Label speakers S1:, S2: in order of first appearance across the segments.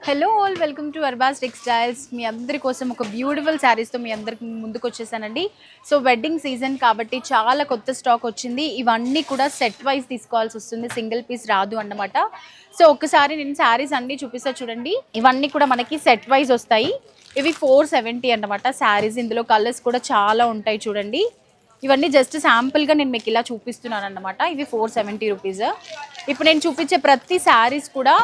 S1: Hello all welcome to Arbaaz textiles. మీ అందరి కోసం ఒక బ్యూటిఫుల్ శారీస్తో మీ అందరికి ముందుకు వచ్చేసానండి. సో వెడ్డింగ్ సీజన్ కాబట్టి చాలా కొత్త స్టాక్ వచ్చింది. ఇవన్నీ కూడా సెట్ వైజ్ తీసుకోవాల్సి వస్తుంది, సింగిల్ పీస్ రాదు అన్నమాట. సో ఒక్కసారి నేను శారీస్ అన్నీ చూపిస్తా చూడండి. ఇవన్నీ కూడా మనకి సెట్ వైజ్ వస్తాయి. ఇవి 470 అన్నమాట శారీస్. ఇందులో కలర్స్ కూడా చాలా ఉంటాయి చూడండి. ఇవన్నీ జస్ట్ శాంపుల్గా నేను మీకు ఇలా చూపిస్తున్నాను అన్నమాట. ఇవి 470 రూపీస్. ఇప్పుడు నేను చూపించే ప్రతి శారీస్ కూడా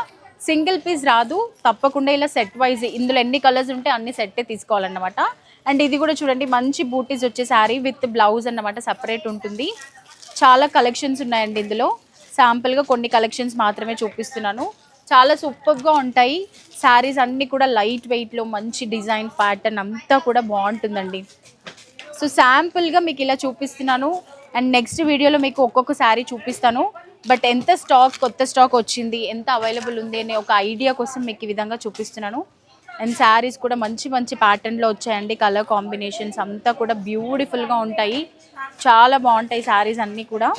S1: సింగిల్ పీస్ రాదు, తప్పకుండా ఇలా సెట్ వైజ్ ఇందులో ఎన్ని కలర్స్ ఉంటే అన్ని సెట్టే తీసుకోవాలన్నమాట. అండ్ ఇది కూడా చూడండి, మంచి బూటీస్ వచ్చే శారీ విత్ బ్లౌజ్ అన్నమాట, సపరేట్ ఉంటుంది. చాలా కలెక్షన్స్ ఉన్నాయండి ఇందులో. శాంపుల్గా కొన్ని కలెక్షన్స్ మాత్రమే చూపిస్తున్నాను. చాలా సూపర్గా ఉంటాయి శారీస్ అన్నీ కూడా. లైట్ వెయిట్లో మంచి డిజైన్ ప్యాటర్న్ అంతా కూడా బాగుంటుందండి. సో శాంపుల్గా మీకు ఇలా చూపిస్తున్నాను. అండ్ నెక్స్ట్ వీడియోలో మీకు ఒక్కొక్క శారీ చూపిస్తాను. బట్ ఎంత స్టాక్, కొత్త స్టాక్ వచ్చింది, ఎంత అవైలబుల్ ఉంది అనే ఒక ఐడియా కోసం మీకు ఈ విధంగా చూపిస్తున్నాను. అండ్ శారీస్ కూడా మంచి మంచి ప్యాటర్న్లో వచ్చాయండి. కలర్ కాంబినేషన్స్ అంతా కూడా బ్యూటిఫుల్గా ఉంటాయి. చాలా బాగుంటాయి శారీస్ అన్నీ కూడా.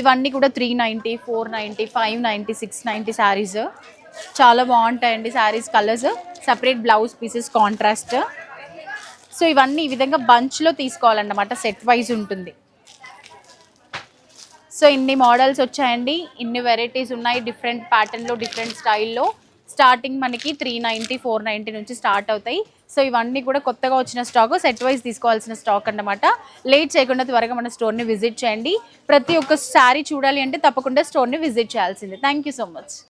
S1: ఇవన్నీ కూడా 390, 490, 590, 690 శారీస్. చాలా బాగుంటాయండి saris. Colours separate blouse pieces contrast. So ఇవన్నీ ఈ విధంగా బంచ్లో తీసుకోవాలన్నమాట, సెట్ వైజ్ ఉంటుంది. సో ఇన్ని మోడల్స్ వచ్చాయండి, ఇన్ని వెరైటీస్ ఉన్నాయి. డిఫరెంట్ ప్యాటర్న్లో, డిఫరెంట్ స్టైల్లో. స్టార్టింగ్ మనకి 390, 490 నుంచి స్టార్ట్ అవుతాయి. సో ఇవన్నీ కూడా కొత్తగా వచ్చిన స్టాక్, సెట్ వైజ్ తీసుకోవాల్సిన స్టాక్ అన్నమాట. లేట్ చేయకుండా త్వరగా మన స్టోర్ని విజిట్ చేయండి. ప్రతి ఒక్క శారీ చూడాలి అంటే తప్పకుండా స్టోర్ని విజిట్ చేయాల్సిందే. Thank you so much.